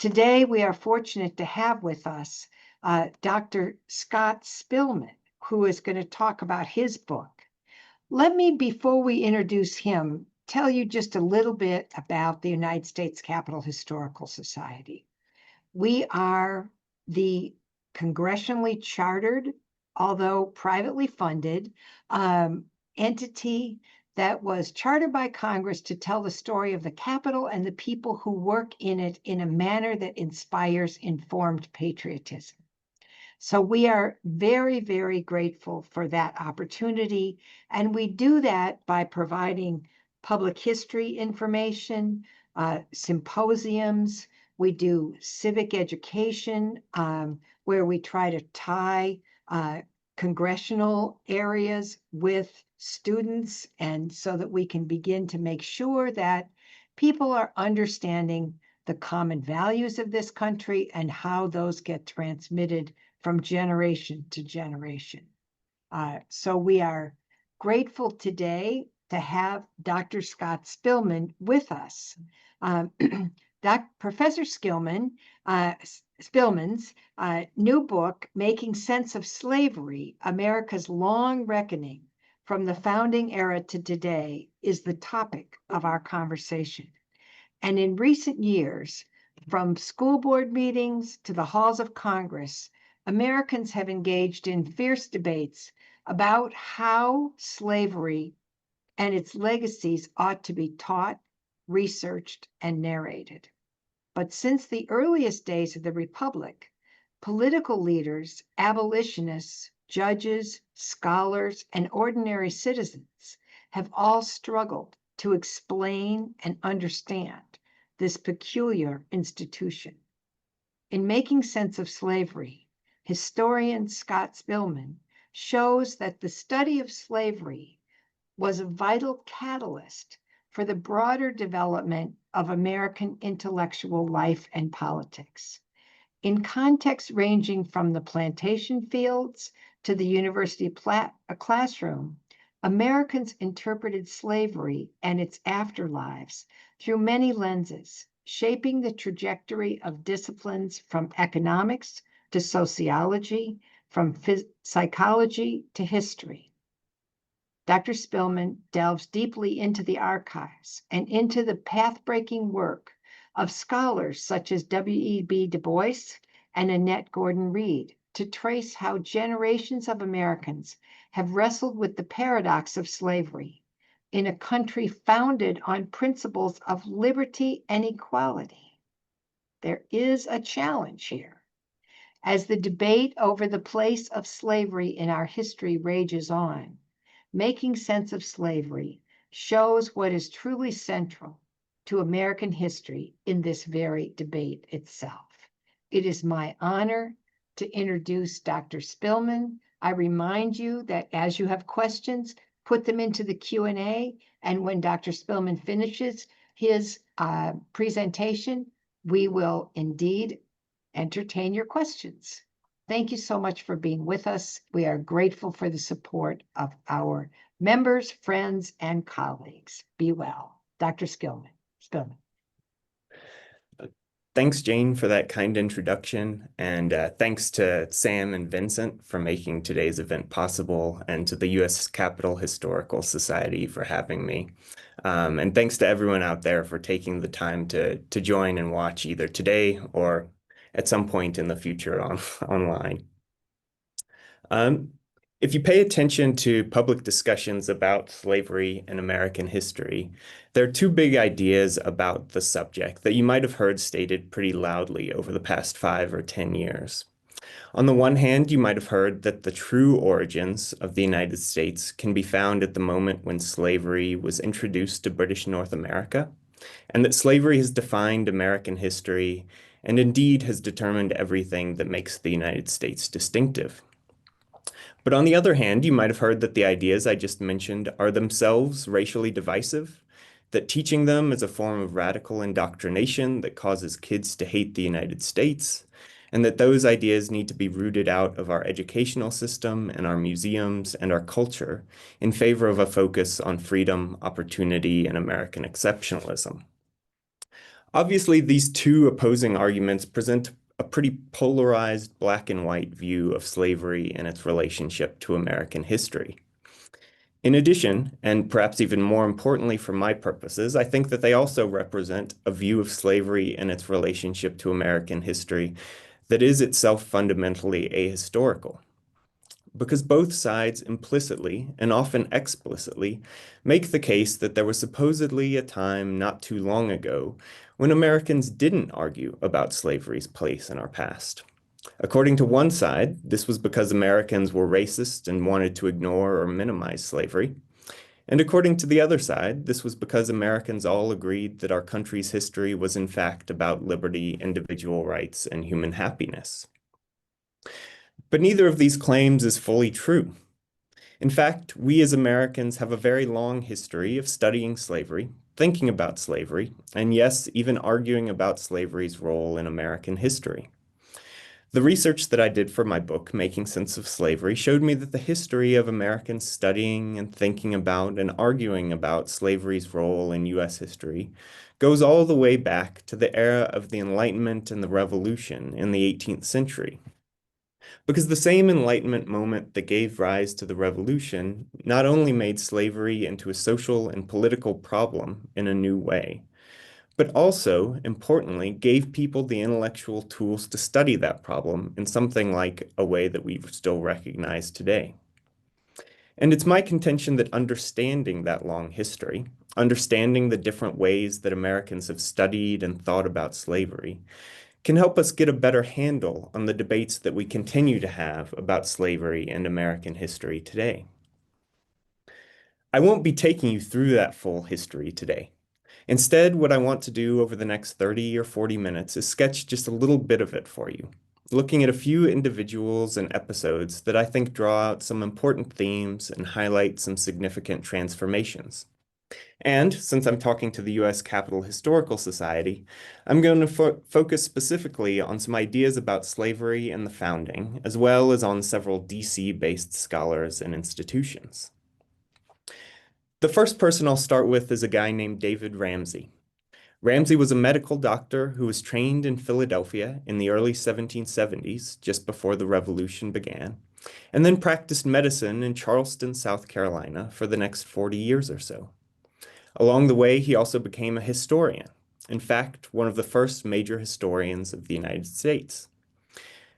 Today, we are fortunate to have with us Dr. Scott Spillman, who is going to talk about his book. Let me, before we introduce him, tell you just a little bit about the United States Capitol Historical Society. We are the congressionally chartered, although privately funded, entity that was chartered by Congress to tell the story of the Capitol and the people who work in it in a manner that inspires informed patriotism. So we are very, very grateful for that opportunity. And we do that by providing public history information, symposiums. We do civic education, where we try to tie congressional areas with students, and so that we can begin to make sure that people are understanding the common values of this country and how those get transmitted from generation to generation. So we are grateful today to have Dr. Scott Spillman with us. Professor Spillman's new book, Making Sense of Slavery, America's Long Reckoning from the Founding Era to Today, is the topic of our conversation. And in recent years, from school board meetings to the halls of Congress, Americans have engaged in fierce debates about how slavery and its legacies ought to be taught, researched, and narrated. But since the earliest days of the Republic, political leaders, abolitionists, judges, scholars, and ordinary citizens have all struggled to explain and understand this peculiar institution. In Making Sense of Slavery, historian Scott Spillman shows that the study of slavery was a vital catalyst for the broader development of American intellectual life and politics. In contexts ranging from the plantation fields to the university classroom, Americans interpreted slavery and its afterlives through many lenses, shaping the trajectory of disciplines from economics to sociology, from psychology to history. Dr. Spillman delves deeply into the archives and into the pathbreaking work of scholars such as W.E.B. Du Bois and Annette Gordon-Reed to trace how generations of Americans have wrestled with the paradox of slavery in a country founded on principles of liberty and equality. There is a challenge here. As the debate over the place of slavery in our history rages on, Making Sense of Slavery shows what is truly central to American history in this very debate itself. It is my honor to introduce Dr. Spillman. I remind you that as you have questions, put them into the Q&A, and when Dr. Spillman finishes his presentation, we will indeed entertain your questions. Thank you so much for being with us. We are grateful for the support of our members, friends, and colleagues. Be well. Dr. Spillman. Thanks, Jane, for that kind introduction. And thanks to Sam and Vincent for making today's event possible, and to the U.S. Capitol Historical Society for having me. And thanks to everyone out there for taking the time to join and watch either today or at some point in the future online. If you pay attention to public discussions about slavery and American history, there are two big ideas about the subject that you might have heard stated pretty loudly over the past 5 or 10 years. On the one hand, you might have heard that the true origins of the United States can be found at the moment when slavery was introduced to British North America, and that slavery has defined American history and indeed has determined everything that makes the United States distinctive. But on the other hand, you might have heard that the ideas I just mentioned are themselves racially divisive, that teaching them is a form of radical indoctrination that causes kids to hate the United States, and that those ideas need to be rooted out of our educational system and our museums and our culture in favor of a focus on freedom, opportunity, and American exceptionalism. Obviously, these two opposing arguments present a pretty polarized black and white view of slavery and its relationship to American history. In addition, and perhaps even more importantly for my purposes, I think that they also represent a view of slavery and its relationship to American history that is itself fundamentally ahistorical. Because both sides implicitly and often explicitly make the case that there was supposedly a time not too long ago when Americans didn't argue about slavery's place in our past. According to one side, this was because Americans were racist and wanted to ignore or minimize slavery. And according to the other side, this was because Americans all agreed that our country's history was in fact about liberty, individual rights, and human happiness. But neither of these claims is fully true. In fact, we as Americans have a very long history of studying slavery, thinking about slavery, and yes, even arguing about slavery's role in American history. The research that I did for my book, Making Sense of Slavery, showed me that the history of Americans studying and thinking about and arguing about slavery's role in U.S. history goes all the way back to the era of the Enlightenment and the Revolution in the 18th century. Because the same Enlightenment moment that gave rise to the Revolution not only made slavery into a social and political problem in a new way, but also, importantly, gave people the intellectual tools to study that problem in something like a way that we still recognize today. And it's my contention that understanding that long history, understanding the different ways that Americans have studied and thought about slavery, can help us get a better handle on the debates that we continue to have about slavery and American history today. I won't be taking you through that full history today. Instead, what I want to do over the next 30 or 40 minutes is sketch just a little bit of it for you, looking at a few individuals and episodes that I think draw out some important themes and highlight some significant transformations. And since I'm talking to the U.S. Capitol Historical Society, I'm going to focus specifically on some ideas about slavery and the founding, as well as on several D.C.-based scholars and institutions. The first person I'll start with is a guy named David Ramsay. Ramsay was a medical doctor who was trained in Philadelphia in the early 1770s, just before the Revolution began, and then practiced medicine in Charleston, South Carolina for the next 40 years or so. Along the way, he also became a historian, in fact, one of the first major historians of the United States.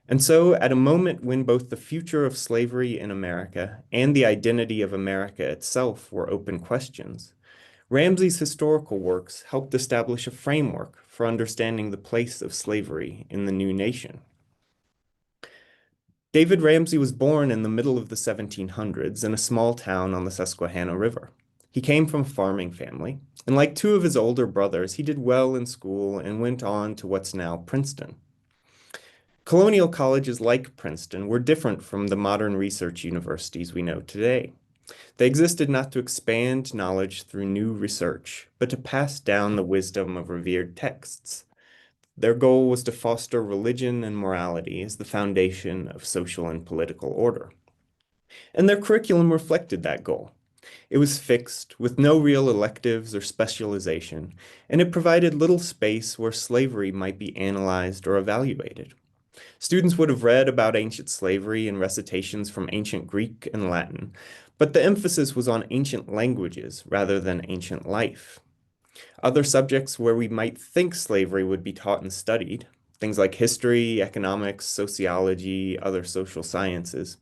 And so, at a moment when both the future of slavery in America and the identity of America itself were open questions, Ramsay's historical works helped establish a framework for understanding the place of slavery in the new nation. David Ramsay was born in the middle of the 1700s in a small town on the Susquehanna River. He came from a farming family, and like two of his older brothers, he did well in school and went on to what's now Princeton. Colonial colleges like Princeton were different from the modern research universities we know today. They existed not to expand knowledge through new research, but to pass down the wisdom of revered texts. Their goal was to foster religion and morality as the foundation of social and political order. And their curriculum reflected that goal. It was fixed, with no real electives or specialization, and it provided little space where slavery might be analyzed or evaluated. Students would have read about ancient slavery in recitations from ancient Greek and Latin, but the emphasis was on ancient languages rather than ancient life. Other subjects where we might think slavery would be taught and studied, things like history, economics, sociology, other social sciences,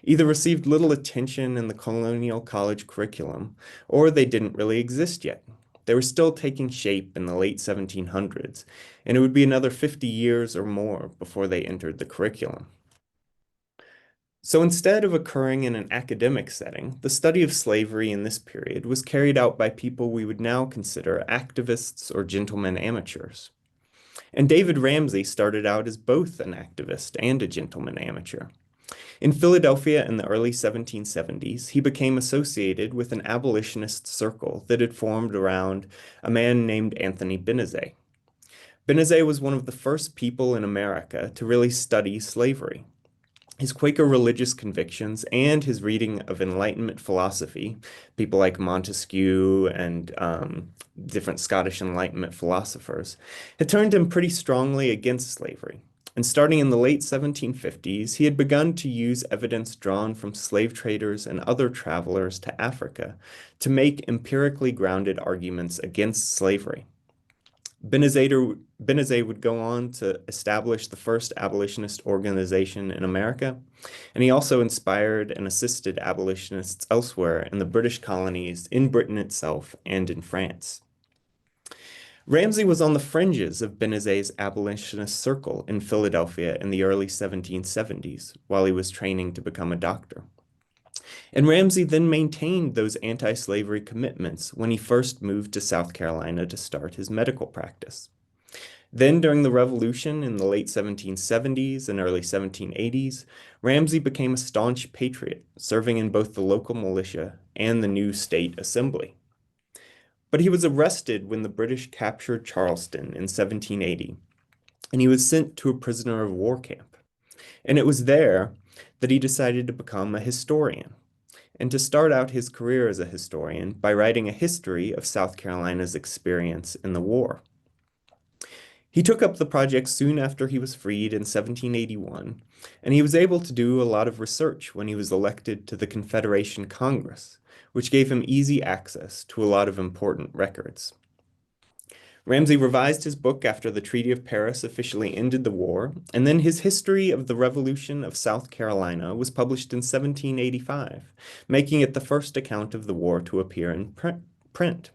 either received little attention in the colonial college curriculum, or they didn't really exist yet. They were still taking shape in the late 1700s, and it would be another 50 years or more before they entered the curriculum. So instead of occurring in an academic setting, the study of slavery in this period was carried out by people we would now consider activists or gentlemen amateurs. And David Ramsay started out as both an activist and a gentleman amateur. In Philadelphia in the early 1770s, he became associated with an abolitionist circle that had formed around a man named Anthony Benezet. Benezet was one of the first people in America to really study slavery. His Quaker religious convictions and his reading of Enlightenment philosophy, people like Montesquieu and different Scottish Enlightenment philosophers, had turned him pretty strongly against slavery. And starting in the late 1750s, he had begun to use evidence drawn from slave traders and other travelers to Africa to make empirically grounded arguments against slavery. Benezet would go on to establish the first abolitionist organization in America, and he also inspired and assisted abolitionists elsewhere in the British colonies, in Britain itself, and in France. Ramsay was on the fringes of Benezet's abolitionist circle in Philadelphia in the early 1770s while he was training to become a doctor. And Ramsay then maintained those anti-slavery commitments when he first moved to South Carolina to start his medical practice. Then, during the Revolution in the late 1770s and early 1780s, Ramsay became a staunch patriot, serving in both the local militia and the new state assembly. But he was arrested when the British captured Charleston in 1780, and he was sent to a prisoner of war camp. And it was there that he decided to become a historian, and to start out his career as a historian by writing a history of South Carolina's experience in the war. He took up the project soon after he was freed in 1781, and he was able to do a lot of research when he was elected to the Confederation Congress, which gave him easy access to a lot of important records. Ramsay revised his book after the Treaty of Paris officially ended the war, and then his History of the Revolution of South Carolina was published in 1785, making it the first account of the war to appear in print.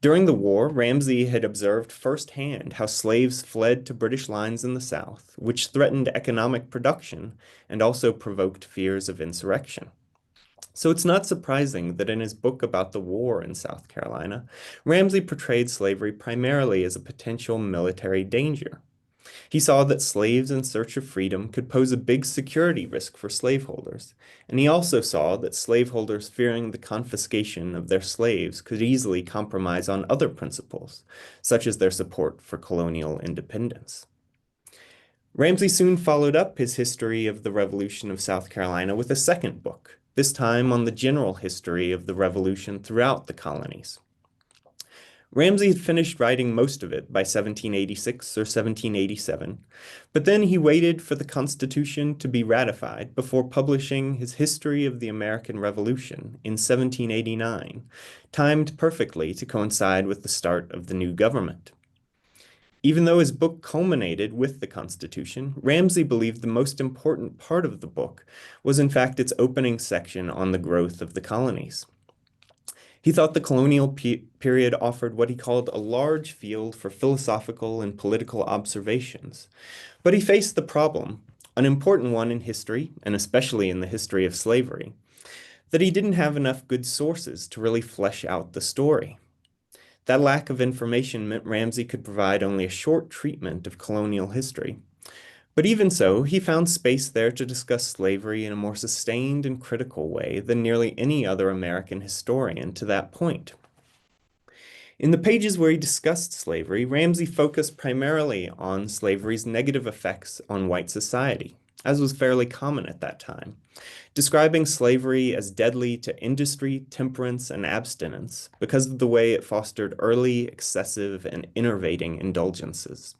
During the war, Ramsay had observed firsthand how slaves fled to British lines in the South, which threatened economic production and also provoked fears of insurrection. So it's not surprising that in his book about the war in South Carolina, Ramsay portrayed slavery primarily as a potential military danger. He saw that slaves in search of freedom could pose a big security risk for slaveholders, and he also saw that slaveholders fearing the confiscation of their slaves could easily compromise on other principles, such as their support for colonial independence. Ramsay soon followed up his history of the Revolution of South Carolina with a second book, this time on the general history of the Revolution throughout the colonies. Ramsay had finished writing most of it by 1786 or 1787, but then he waited for the Constitution to be ratified before publishing his History of the American Revolution in 1789, timed perfectly to coincide with the start of the new government. Even though his book culminated with the Constitution, Ramsay believed the most important part of the book was in fact its opening section on the growth of the colonies. He thought the colonial period offered what he called a large field for philosophical and political observations. But he faced the problem, an important one in history, and especially in the history of slavery, that he didn't have enough good sources to really flesh out the story. That lack of information meant Ramsay could provide only a short treatment of colonial history. But even so, he found space there to discuss slavery in a more sustained and critical way than nearly any other American historian to that point. In the pages where he discussed slavery, Ramsay focused primarily on slavery's negative effects on white society, as was fairly common at that time, describing slavery as deadly to industry, temperance, and abstinence because of the way it fostered early, excessive, and enervating indulgences.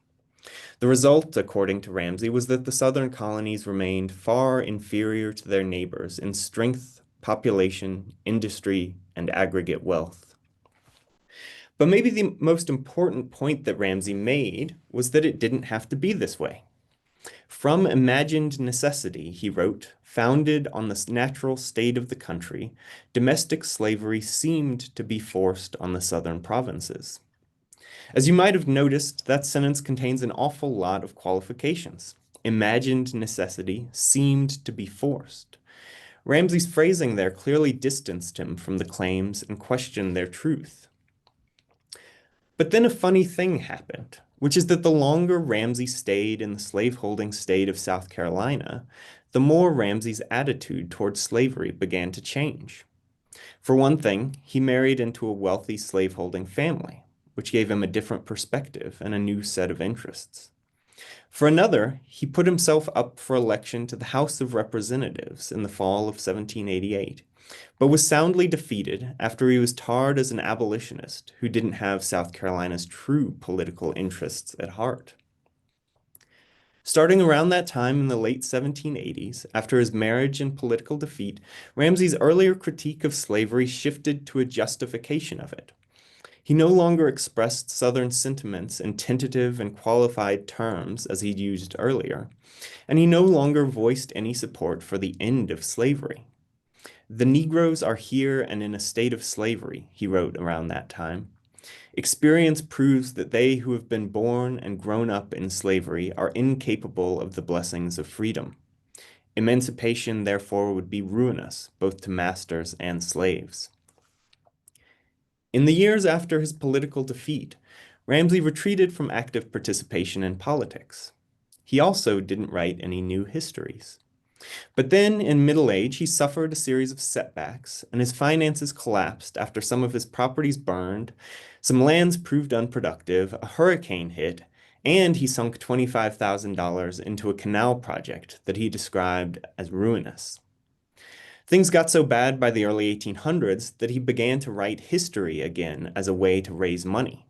The result, according to Ramsay, was that the southern colonies remained far inferior to their neighbors in strength, population, industry, and aggregate wealth. But maybe the most important point that Ramsay made was that it didn't have to be this way. From imagined necessity, he wrote, founded on the natural state of the country, domestic slavery seemed to be forced on the southern provinces. As you might have noticed, that sentence contains an awful lot of qualifications. Imagined necessity seemed to be forced. Ramsay's phrasing there clearly distanced him from the claims and questioned their truth. But then a funny thing happened, which is that the longer Ramsay stayed in the slaveholding state of South Carolina, the more Ramsay's attitude towards slavery began to change. For one thing, he married into a wealthy slaveholding family, which gave him a different perspective and a new set of interests. For another, he put himself up for election to the House of Representatives in the fall of 1788, but was soundly defeated after he was tarred as an abolitionist who didn't have South Carolina's true political interests at heart. Starting around that time in the late 1780s, after his marriage and political defeat, Ramsay's earlier critique of slavery shifted to a justification of it. He no longer expressed Southern sentiments in tentative and qualified terms as he'd used earlier, and he no longer voiced any support for the end of slavery. The Negroes are here and in a state of slavery, he wrote around that time. Experience proves that they who have been born and grown up in slavery are incapable of the blessings of freedom. Emancipation, therefore, would be ruinous, both to masters and slaves. In the years after his political defeat, Ramsay retreated from active participation in politics. He also didn't write any new histories. But then, in middle age, he suffered a series of setbacks, and his finances collapsed after some of his properties burned, some lands proved unproductive, a hurricane hit, and he sunk $25,000 into a canal project that he described as ruinous. Things got so bad by the early 1800s that he began to write history again as a way to raise money.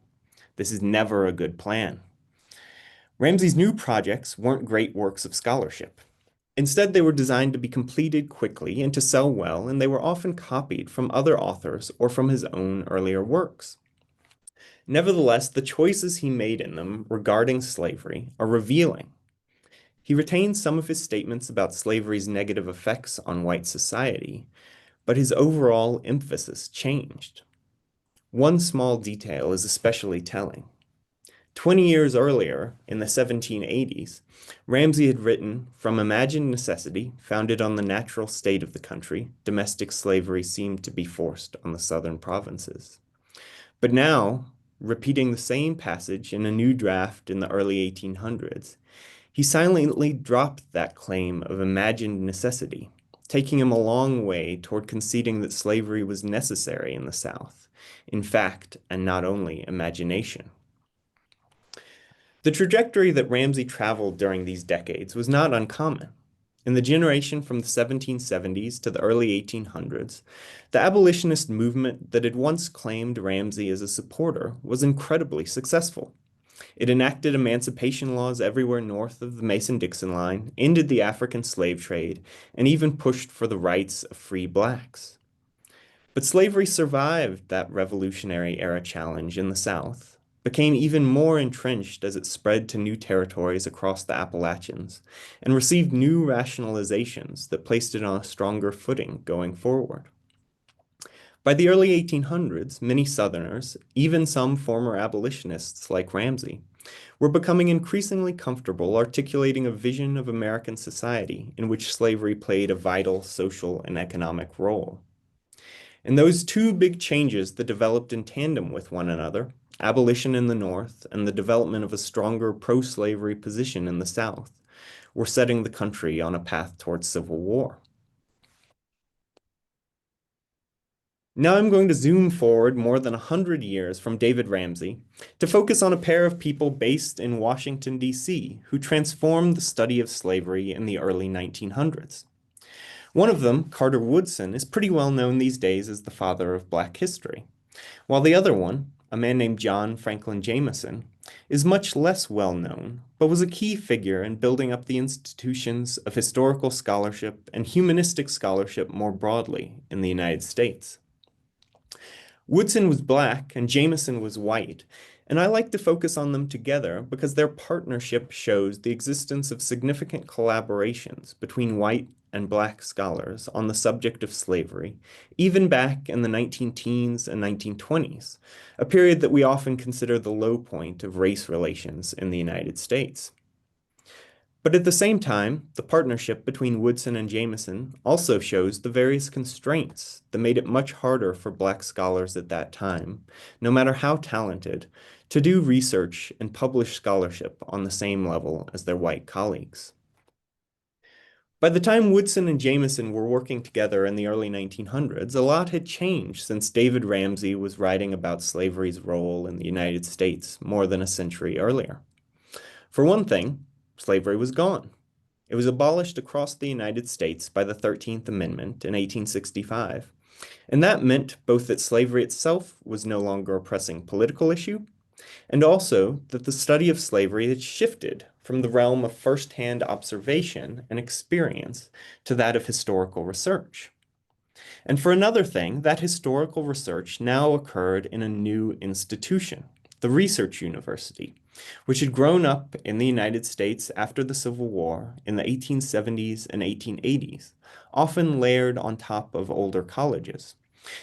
This is never a good plan. Ramsay's new projects weren't great works of scholarship. Instead, they were designed to be completed quickly and to sell well, and they were often copied from other authors or from his own earlier works. Nevertheless, the choices he made in them regarding slavery are revealing. He retained some of his statements about slavery's negative effects on white society, but his overall emphasis changed. One small detail is especially telling. 20 years earlier, in the 1780s, Ramsay had written, "From imagined necessity, founded on the natural state of the country, domestic slavery seemed to be forced on the southern provinces." But now, repeating the same passage in a new draft in the early 1800s, he silently dropped that claim of imagined necessity, taking him a long way toward conceding that slavery was necessary in the South, in fact, and not only imagination. The trajectory that Ramsay traveled during these decades was not uncommon. In the generation from the 1770s to the early 1800s, the abolitionist movement that had once claimed Ramsay as a supporter was incredibly successful. It enacted emancipation laws everywhere north of the Mason-Dixon line, ended the African slave trade, and even pushed for the rights of free blacks. But slavery survived that Revolutionary era challenge in the South, became even more entrenched as it spread to new territories across the Appalachians, and received new rationalizations that placed it on a stronger footing going forward. By the early 1800s, many Southerners, even some former abolitionists like Ramsay, were becoming increasingly comfortable articulating a vision of American society in which slavery played a vital social and economic role. And those two big changes that developed in tandem with one another, abolition in the North and the development of a stronger pro-slavery position in the South, were setting the country on a path towards civil war. Now I'm going to zoom forward more than 100 years from David Ramsay to focus on a pair of people based in Washington, D.C., who transformed the study of slavery in the early 1900s. One of them, Carter Woodson, is pretty well known these days as the father of Black history, while the other one, a man named John Franklin Jameson, is much less well known, but was a key figure in building up the institutions of historical scholarship and humanistic scholarship more broadly in the United States. Woodson was Black and Jameson was white, and I like to focus on them together because their partnership shows the existence of significant collaborations between white and Black scholars on the subject of slavery, even back in the 19-teens and 1920s, a period that we often consider the low point of race relations in the United States. But at the same time, the partnership between Woodson and Jameson also shows the various constraints that made it much harder for Black scholars at that time, no matter how talented, to do research and publish scholarship on the same level as their white colleagues. By the time Woodson and Jameson were working together in the early 1900s, a lot had changed since David Ramsay was writing about slavery's role in the United States more than a century earlier. For one thing, slavery was gone. It was abolished across the United States by the 13th Amendment in 1865, and that meant both that slavery itself was no longer a pressing political issue, and also that the study of slavery had shifted from the realm of first-hand observation and experience to that of historical research. And for another thing, that historical research now occurred in a new institution, the research university, which had grown up in the United States after the Civil War in the 1870s and 1880s, often layered on top of older colleges,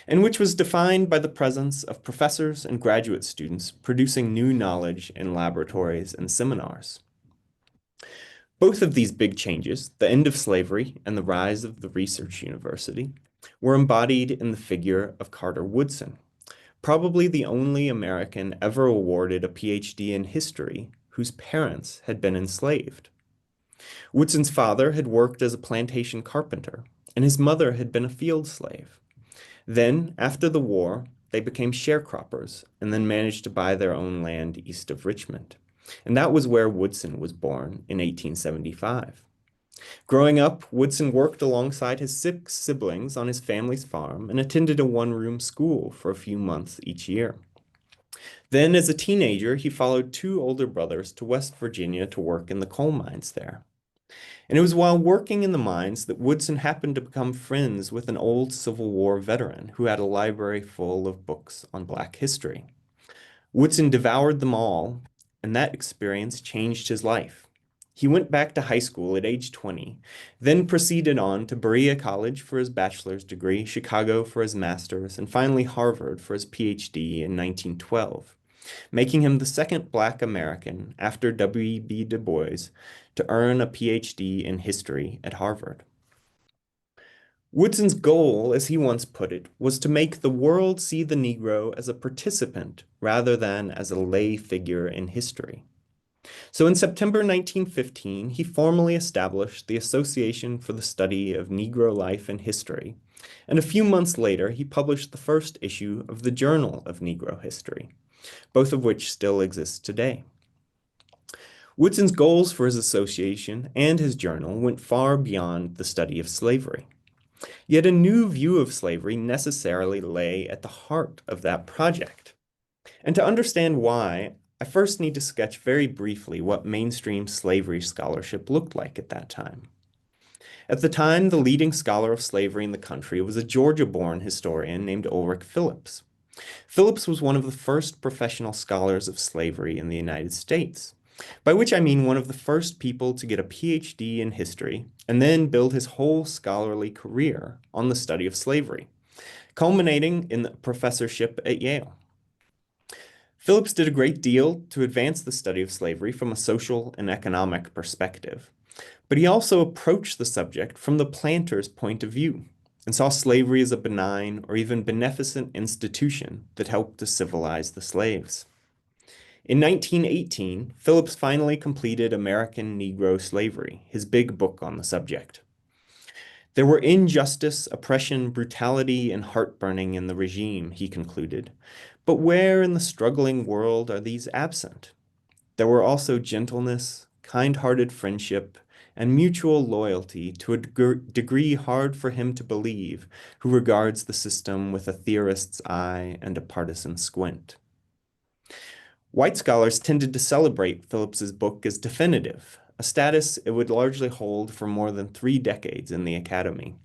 and which was defined by the presence of professors and graduate students producing new knowledge in laboratories and seminars. Both of these big changes, the end of slavery and the rise of the research university, were embodied in the figure of Carter Woodson, probably the only American ever awarded a PhD in history whose parents had been enslaved. Woodson's father had worked as a plantation carpenter, and his mother had been a field slave. Then, after the war, they became sharecroppers and then managed to buy their own land east of Richmond. And that was where Woodson was born in 1875. Growing up, Woodson worked alongside his 6 siblings on his family's farm and attended a one-room school for a few months each year. Then, as a teenager, he followed 2 older brothers to West Virginia to work in the coal mines there. And it was while working in the mines that Woodson happened to become friends with an old Civil War veteran who had a library full of books on Black history. Woodson devoured them all, and that experience changed his life. He went back to high school at age 20, then proceeded on to Berea College for his bachelor's degree, Chicago for his master's, and finally Harvard for his PhD in 1912, making him the second Black American after W.E.B. Du Bois to earn a PhD in history at Harvard. Woodson's goal, as he once put it, was to make the world see the Negro as a participant rather than as a lay figure in history. So in September 1915, he formally established the Association for the Study of Negro Life and History, and a few months later, he published the first issue of the Journal of Negro History, both of which still exist today. Woodson's goals for his association and his journal went far beyond the study of slavery. Yet a new view of slavery necessarily lay at the heart of that project. And to understand why, I first need to sketch very briefly what mainstream slavery scholarship looked like at that time. At the time, the leading scholar of slavery in the country was a Georgia-born historian named Ulrich Phillips. Phillips was one of the first professional scholars of slavery in the United States, by which I mean one of the first people to get a PhD in history and then build his whole scholarly career on the study of slavery, culminating in the professorship at Yale. Phillips did a great deal to advance the study of slavery from a social and economic perspective, but he also approached the subject from the planter's point of view and saw slavery as a benign or even beneficent institution that helped to civilize the slaves. In 1918, Phillips finally completed American Negro Slavery, his big book on the subject. There were injustice, oppression, brutality, and heartburning in the regime, he concluded. But where in the struggling world are these absent? There were also gentleness, kind-hearted friendship, and mutual loyalty to a degree hard for him to believe, who regards the system with a theorist's eye and a partisan squint. White scholars tended to celebrate Phillips's book as definitive, a status it would largely hold for more than 3 decades in the academy.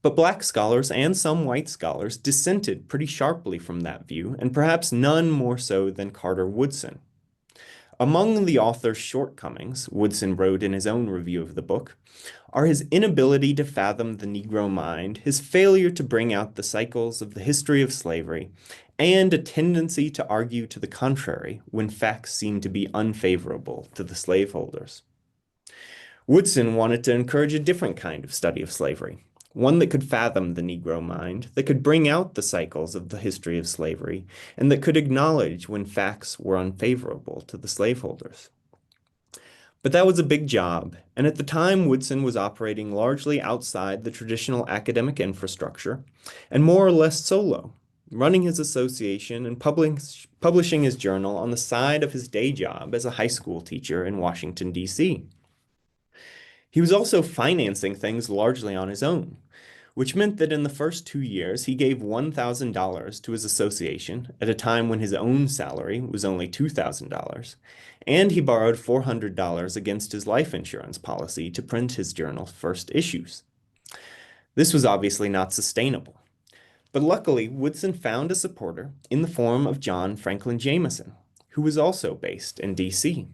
But Black scholars and some white scholars dissented pretty sharply from that view, and perhaps none more so than Carter Woodson. Among the author's shortcomings, Woodson wrote in his own review of the book, are his inability to fathom the Negro mind, his failure to bring out the cycles of the history of slavery, and a tendency to argue to the contrary when facts seem to be unfavorable to the slaveholders. Woodson wanted to encourage a different kind of study of slavery, one that could fathom the Negro mind, that could bring out the cycles of the history of slavery, and that could acknowledge when facts were unfavorable to the slaveholders. But that was a big job, and at the time Woodson was operating largely outside the traditional academic infrastructure, and more or less solo, running his association and publishing his journal on the side of his day job as a high school teacher in Washington, D.C. He was also financing things largely on his own, which meant that in the first 2 years, he gave $1,000 to his association at a time when his own salary was only $2,000, and he borrowed $400 against his life insurance policy to print his journal's first issues. This was obviously not sustainable, but luckily, Woodson found a supporter in the form of John Franklin Jameson, who was also based in D.C.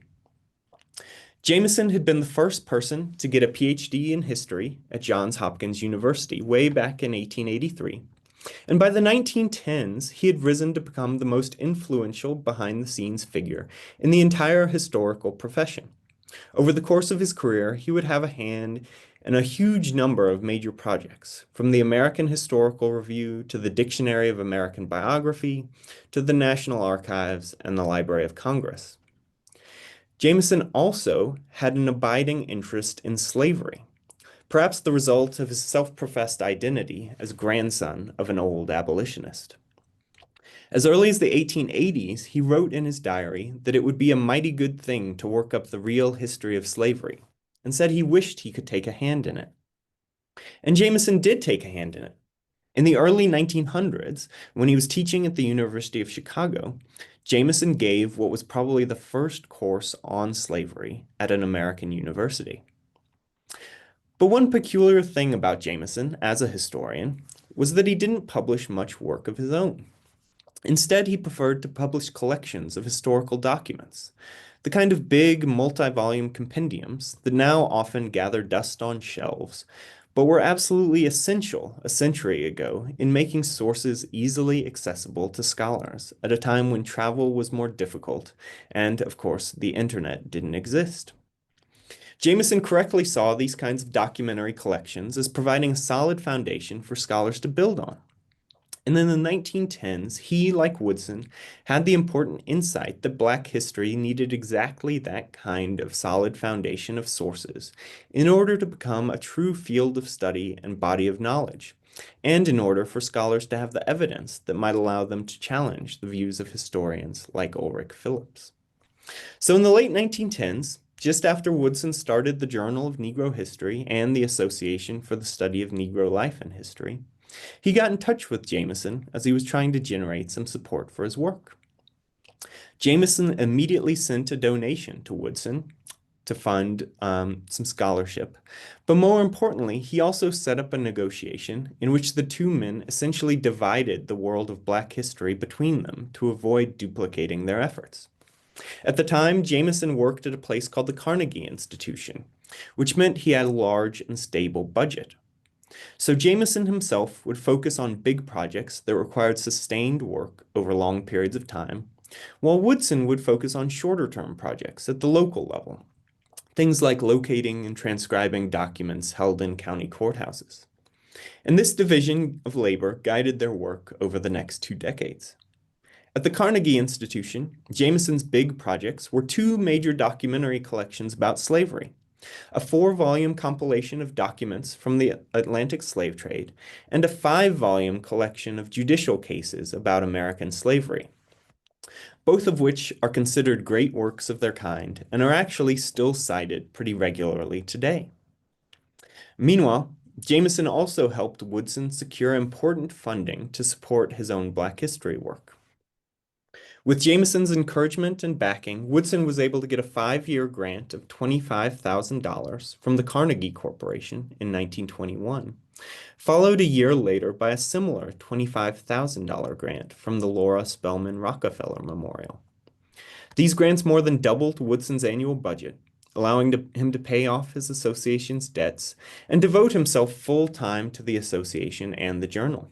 Jameson had been the first person to get a PhD in history at Johns Hopkins University way back in 1883, and by the 1910s, he had risen to become the most influential behind-the-scenes figure in the entire historical profession. Over the course of his career, he would have a hand in a huge number of major projects, from the American Historical Review to the Dictionary of American Biography to the National Archives and the Library of Congress. Jameson also had an abiding interest in slavery, perhaps the result of his self-professed identity as grandson of an old abolitionist. As early as the 1880s, he wrote in his diary that it would be a mighty good thing to work up the real history of slavery, and said he wished he could take a hand in it. And Jameson did take a hand in it. In the early 1900s, when he was teaching at the University of Chicago, Jameson gave what was probably the first course on slavery at an American university. But one peculiar thing about Jameson as a historian was that he didn't publish much work of his own. Instead, he preferred to publish collections of historical documents, the kind of big multi-volume compendiums that now often gather dust on shelves, but were absolutely essential a century ago in making sources easily accessible to scholars at a time when travel was more difficult and, of course, the internet didn't exist. Jameson correctly saw these kinds of documentary collections as providing a solid foundation for scholars to build on. And in the 1910s, he, like Woodson, had the important insight that Black history needed exactly that kind of solid foundation of sources in order to become a true field of study and body of knowledge, and in order for scholars to have the evidence that might allow them to challenge the views of historians like Ulrich Phillips. So in the late 1910s, just after Woodson started the Journal of Negro History and the Association for the Study of Negro Life and History, he got in touch with Jameson as he was trying to generate some support for his work. Jameson immediately sent a donation to Woodson to fund some scholarship, but more importantly, he also set up a negotiation in which the two men essentially divided the world of Black history between them to avoid duplicating their efforts. At the time, Jameson worked at a place called the Carnegie Institution, which meant he had a large and stable budget. So Jameson himself would focus on big projects that required sustained work over long periods of time, while Woodson would focus on shorter-term projects at the local level, things like locating and transcribing documents held in county courthouses. And this division of labor guided their work over the next 2 decades. At the Carnegie Institution, Jameson's big projects were 2 major documentary collections about slavery, a 4-volume compilation of documents from the Atlantic slave trade, and a 5-volume collection of judicial cases about American slavery, both of which are considered great works of their kind and are actually still cited pretty regularly today. Meanwhile, Jameson also helped Woodson secure important funding to support his own Black history work. With Jameson's encouragement and backing, Woodson was able to get a 5-year grant of $25,000 from the Carnegie Corporation in 1921, followed a year later by a similar $25,000 grant from the Laura Spellman Rockefeller Memorial. These grants more than doubled Woodson's annual budget, allowing him to pay off his association's debts and devote himself full-time to the association and the journal.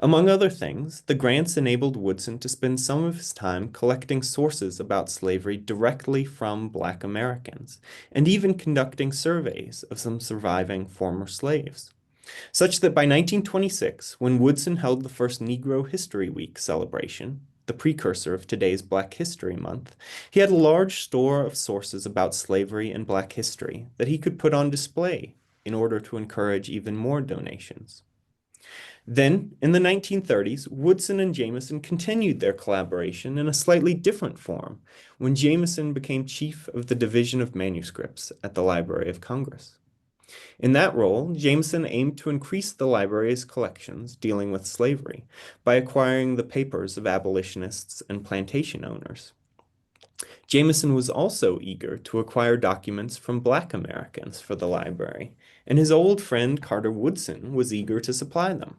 Among other things, the grants enabled Woodson to spend some of his time collecting sources about slavery directly from Black Americans, and even conducting surveys of some surviving former slaves, such that by 1926, when Woodson held the first Negro History Week celebration, the precursor of today's Black History Month, he had a large store of sources about slavery and Black history that he could put on display in order to encourage even more donations. Then, in the 1930s, Woodson and Jameson continued their collaboration in a slightly different form when Jameson became chief of the Division of Manuscripts at the Library of Congress. In that role, Jameson aimed to increase the library's collections dealing with slavery by acquiring the papers of abolitionists and plantation owners. Jameson was also eager to acquire documents from Black Americans for the library, and his old friend Carter Woodson was eager to supply them.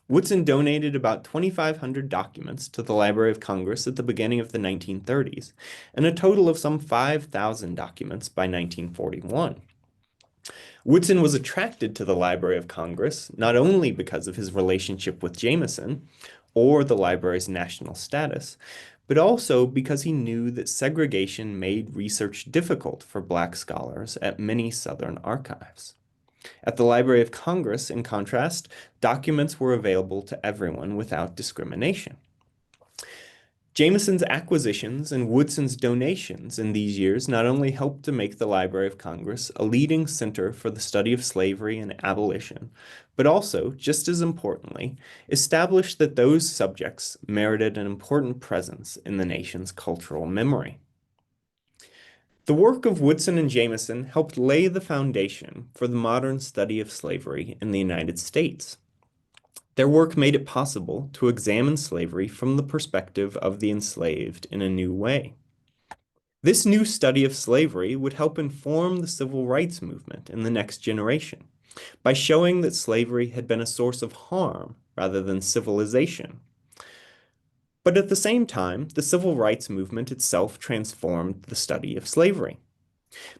Woodson donated about 2,500 documents to the Library of Congress at the beginning of the 1930s, and a total of some 5,000 documents by 1941. Woodson was attracted to the Library of Congress not only because of his relationship with Jameson or the library's national status, but also because he knew that segregation made research difficult for Black scholars at many Southern archives. At the Library of Congress, in contrast, documents were available to everyone without discrimination. Jameson's acquisitions and Woodson's donations in these years not only helped to make the Library of Congress a leading center for the study of slavery and abolition, but also, just as importantly, established that those subjects merited an important presence in the nation's cultural memory. The work of Woodson and Jameson helped lay the foundation for the modern study of slavery in the United States. Their work made it possible to examine slavery from the perspective of the enslaved in a new way. This new study of slavery would help inform the civil rights movement in the next generation by showing that slavery had been a source of harm rather than civilization. But at the same time, the civil rights movement itself transformed the study of slavery.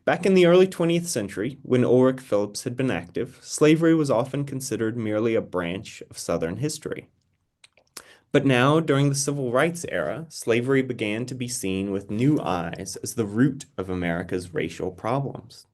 Back in the early 20th century, when Ulrich Phillips had been active, slavery was often considered merely a branch of Southern history. But now, during the Civil Rights era, slavery began to be seen with new eyes as the root of America's racial problems.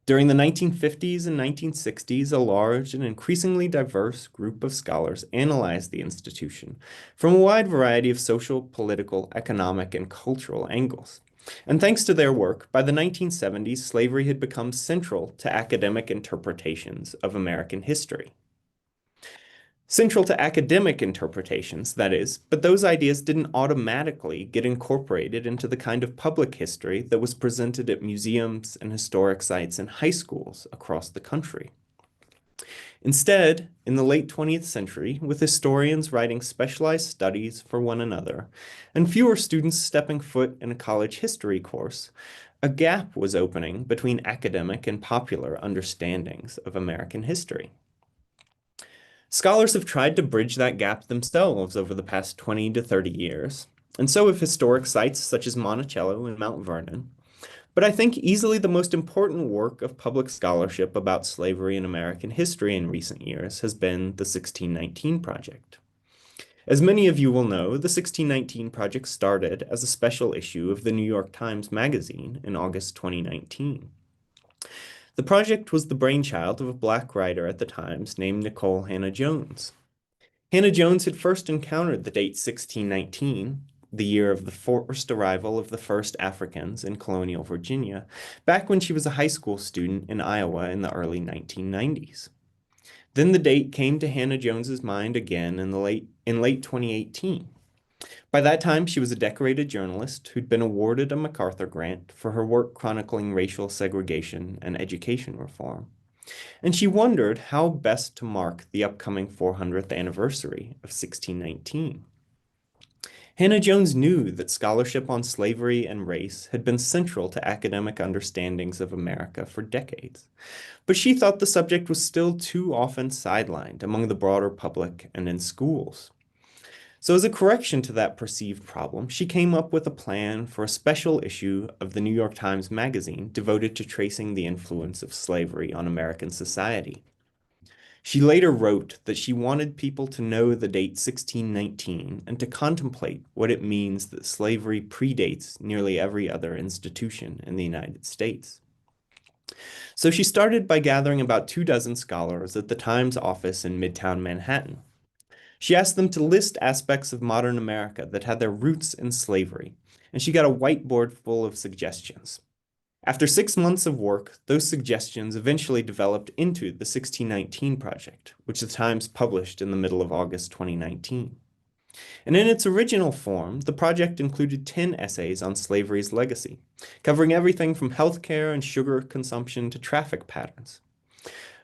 During the 1950s and 1960s, a large and increasingly diverse group of scholars analyzed the institution from a wide variety of social, political, economic, and cultural angles. And thanks to their work, by the 1970s, slavery had become central to academic interpretations of American history. Central to academic interpretations, that is, but those ideas didn't automatically get incorporated into the kind of public history that was presented at museums and historic sites in high schools across the country. Instead, in the late 20th century, with historians writing specialized studies for one another, and fewer students stepping foot in a college history course, a gap was opening between academic and popular understandings of American history. Scholars have tried to bridge that gap themselves over the past 20 to 30 years, and so have historic sites such as Monticello and Mount Vernon. But I think easily the most important work of public scholarship about slavery in American history in recent years has been the 1619 Project. As many of you will know, the 1619 Project started as a special issue of the New York Times Magazine in August 2019. The project was the brainchild of a Black writer at the Times named Nicole Hannah Jones. Hannah Jones had first encountered the date 1619, the year of the forced arrival of the first Africans in colonial Virginia, back when she was a high school student in Iowa in the early 1990s. Then the date came to Hannah Jones's mind again in late 2018. By that time, she was a decorated journalist who'd been awarded a MacArthur grant for her work chronicling racial segregation and education reform. And she wondered how best to mark the upcoming 400th anniversary of 1619. Hannah Jones knew that scholarship on slavery and race had been central to academic understandings of America for decades, but she thought the subject was still too often sidelined among the broader public and in schools. So as a correction to that perceived problem, she came up with a plan for a special issue of the New York Times Magazine devoted to tracing the influence of slavery on American society. She later wrote that she wanted people to know the date 1619 and to contemplate what it means that slavery predates nearly every other institution in the United States. So she started by gathering about 24 scholars at the Times office in Midtown Manhattan. She asked them to list aspects of modern America that had their roots in slavery, and she got a whiteboard full of suggestions. After 6 months of work, those suggestions eventually developed into the 1619 Project, which the Times published in the middle of August 2019. And in its original form, the project included 10 essays on slavery's legacy, covering everything from healthcare and sugar consumption to traffic patterns.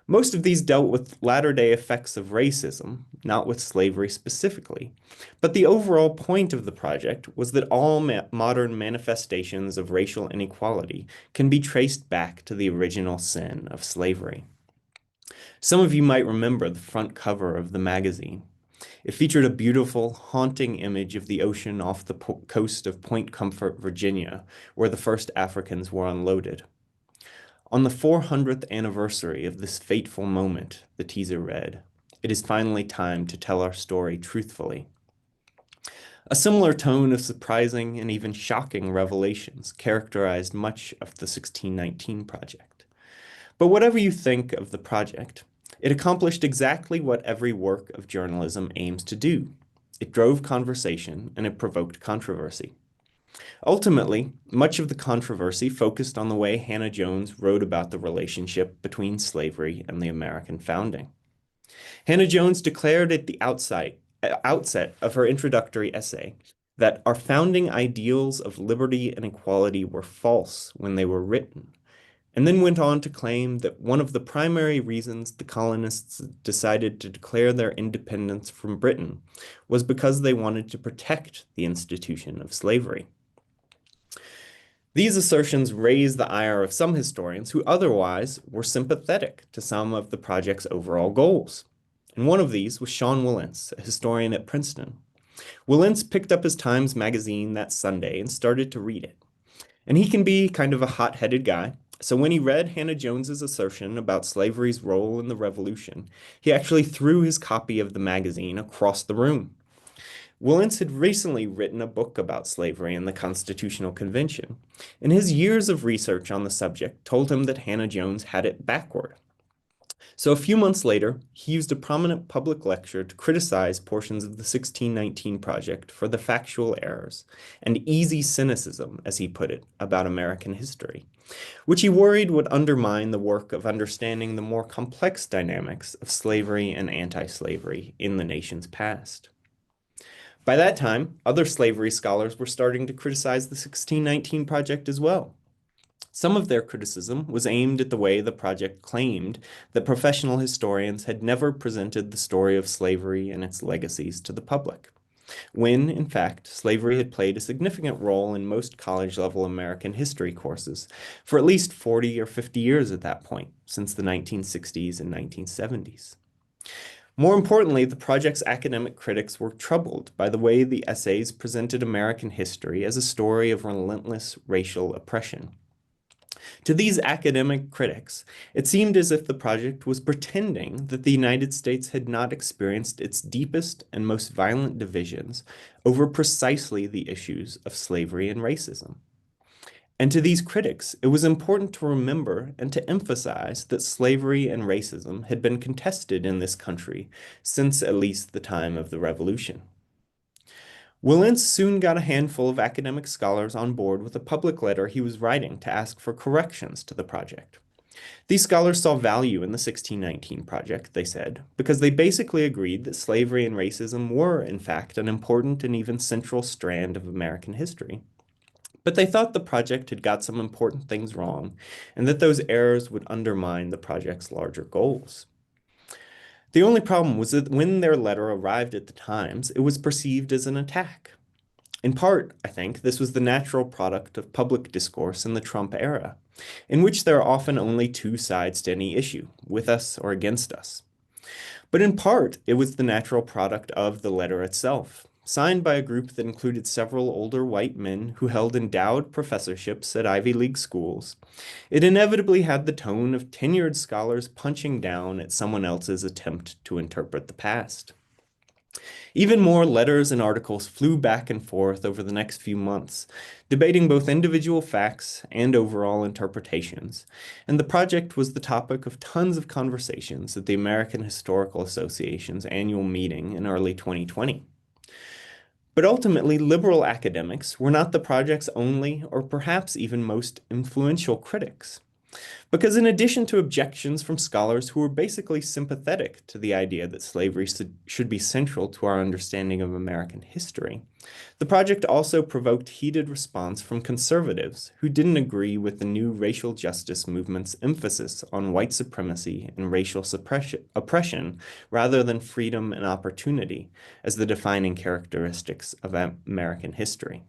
Most of these dealt with latter-day effects of racism, not with slavery specifically. But the overall point of the project was that all modern manifestations of racial inequality can be traced back to the original sin of slavery. Some of you might remember the front cover of the magazine. It featured a beautiful, haunting image of the ocean off the coast of Point Comfort, Virginia, where the first Africans were unloaded. On the 400th anniversary of this fateful moment, the teaser read, "It is finally time to tell our story truthfully." A similar tone of surprising and even shocking revelations characterized much of the 1619 Project. But whatever you think of the project, it accomplished exactly what every work of journalism aims to do. It drove conversation and it provoked controversy. Ultimately, much of the controversy focused on the way Hannah Jones wrote about the relationship between slavery and the American founding. Hannah Jones declared at the outset of her introductory essay that our founding ideals of liberty and equality were false when they were written, and then went on to claim that one of the primary reasons the colonists decided to declare their independence from Britain was because they wanted to protect the institution of slavery. These assertions raise the ire of some historians who otherwise were sympathetic to some of the project's overall goals. And one of these was Sean Wilentz, a historian at Princeton. Wilentz picked up his Times magazine that Sunday and started to read it. And he can be kind of a hot-headed guy, so when he read Hannah Jones's assertion about slavery's role in the Revolution, he actually threw his copy of the magazine across the room. Wilentz had recently written a book about slavery and the Constitutional Convention, and his years of research on the subject told him that Hannah Jones had it backward. So a few months later, he used a prominent public lecture to criticize portions of the 1619 Project for the factual errors and easy cynicism, as he put it, about American history, which he worried would undermine the work of understanding the more complex dynamics of slavery and anti-slavery in the nation's past. By that time, other slavery scholars were starting to criticize the 1619 Project as well. Some of their criticism was aimed at the way the project claimed that professional historians had never presented the story of slavery and its legacies to the public, when, in fact, slavery had played a significant role in most college-level American history courses for at least 40 or 50 years at that point, since the 1960s and 1970s. More importantly, the project's academic critics were troubled by the way the essays presented American history as a story of relentless racial oppression. To these academic critics, it seemed as if the project was pretending that the United States had not experienced its deepest and most violent divisions over precisely the issues of slavery and racism. And to these critics, it was important to remember and to emphasize that slavery and racism had been contested in this country since at least the time of the Revolution. Wilentz soon got a handful of academic scholars on board with a public letter he was writing to ask for corrections to the project. These scholars saw value in the 1619 Project, they said, because they basically agreed that slavery and racism were, in fact, an important and even central strand of American history. But they thought the project had got some important things wrong, and that those errors would undermine the project's larger goals. The only problem was that when their letter arrived at the Times, it was perceived as an attack. In part, I think, this was the natural product of public discourse in the Trump era, in which there are often only two sides to any issue, with us or against us. But in part, it was the natural product of the letter itself, signed by a group that included several older white men who held endowed professorships at Ivy League schools. It inevitably had the tone of tenured scholars punching down at someone else's attempt to interpret the past. Even more letters and articles flew back and forth over the next few months, debating both individual facts and overall interpretations, and the project was the topic of tons of conversations at the American Historical Association's annual meeting in early 2020. But ultimately, liberal academics were not the project's only or perhaps even most influential critics. Because in addition to objections from scholars who were basically sympathetic to the idea that slavery should be central to our understanding of American history, the project also provoked heated response from conservatives who didn't agree with the new racial justice movement's emphasis on white supremacy and racial oppression rather than freedom and opportunity as the defining characteristics of American history.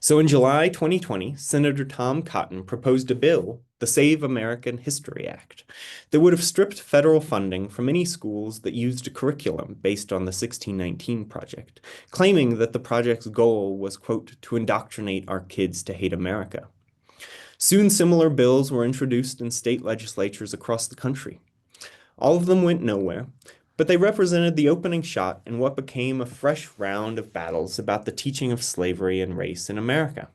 So in July 2020, Senator Tom Cotton proposed a bill, the Save American History Act, that would have stripped federal funding from any schools that used a curriculum based on the 1619 Project, claiming that the project's goal was, quote, to indoctrinate our kids to hate America. Soon similar bills were introduced in state legislatures across the country. All of them went nowhere, but they represented the opening shot in what became a fresh round of battles about the teaching of slavery and race in America.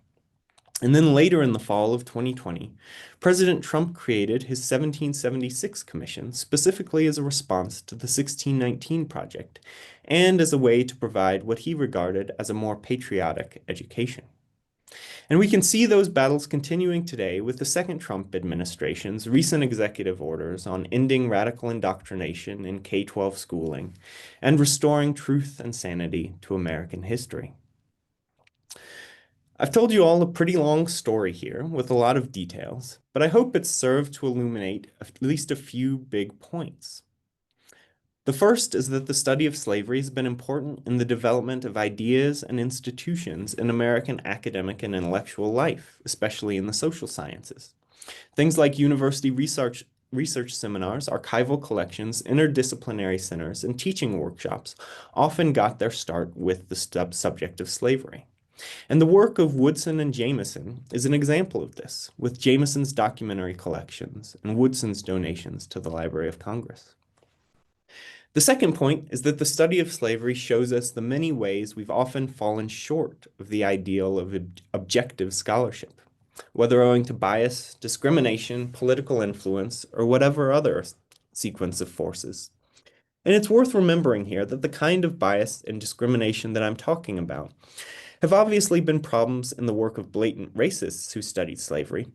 And then later in the fall of 2020, President Trump created his 1776 Commission specifically as a response to the 1619 Project and as a way to provide what he regarded as a more patriotic education. And we can see those battles continuing today with the second Trump administration's recent executive orders on ending radical indoctrination in K-12 schooling and restoring truth and sanity to American history. I've told you all a pretty long story here with a lot of details, but I hope it's served to illuminate at least a few big points. The first is that the study of slavery has been important in the development of ideas and institutions in American academic and intellectual life, especially in the social sciences. Things like university research seminars, archival collections, interdisciplinary centers, and teaching workshops often got their start with the subject of slavery. And the work of Woodson and Jameson is an example of this, with Jameson's documentary collections and Woodson's donations to the Library of Congress. The second point is that the study of slavery shows us the many ways we've often fallen short of the ideal of objective scholarship, whether owing to bias, discrimination, political influence, or whatever other sequence of forces. And it's worth remembering here that the kind of bias and discrimination that I'm talking about have obviously been problems in the work of blatant racists who studied slavery,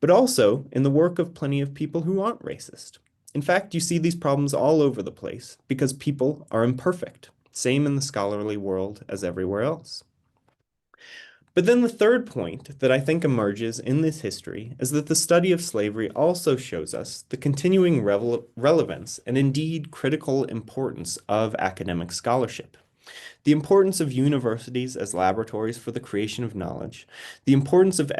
but also in the work of plenty of people who aren't racist. In fact, you see these problems all over the place because people are imperfect, same in the scholarly world as everywhere else. But then the third point that I think emerges in this history is that the study of slavery also shows us the continuing relevance and indeed critical importance of academic scholarship. The importance of universities as laboratories for the creation of knowledge, the importance of